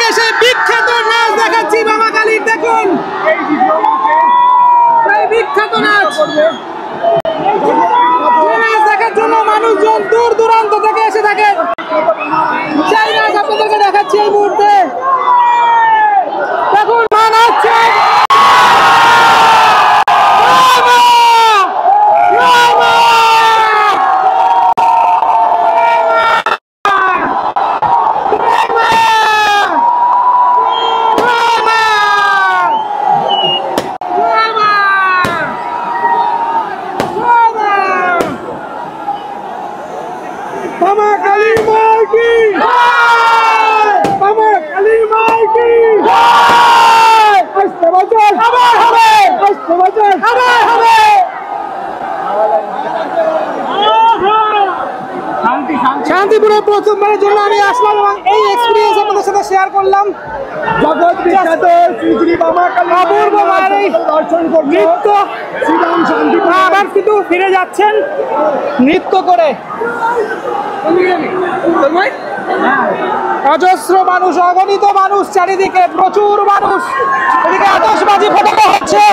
থেকে সেই বিখ্যাত নাচ দেখাচ্ছি বাবা কালীর। দেখুন সেই বিখ্যাত নাচ দেখার জন্য মানুষজন দূর দূরান্ত থেকে এসে থাকে। সেই নাচ আপনাদেরকে দেখাচ্ছি এই মুহূর্তে। দেখুন মা নাচছে। Mama Kali Maiki! Mama Kali Maiki! Aste bachar! Abar hobe! Aste bachar! Abar hobe! শান্তিপুরে প্রথমবারের জন্য আমি আসলাম এবং এই এক্সপিরিয়েন্স আপনাদের সাথে শেয়ার করলাম। জগৎ বিখ্যাত শ্রী শ্রী বাবা কালী অপূর্ব মায়ের দর্শন করব। নৃত্য শ্রীরাম শান্তিপুর আবার কিন্তু ফিরে যাচ্ছেন নৃত্য করে। অজস্র মানুষ, অগণিত মানুষ, চারিদিকে প্রচুর মানুষ, এদিকে আতশবাজি ফোটানো হচ্ছে।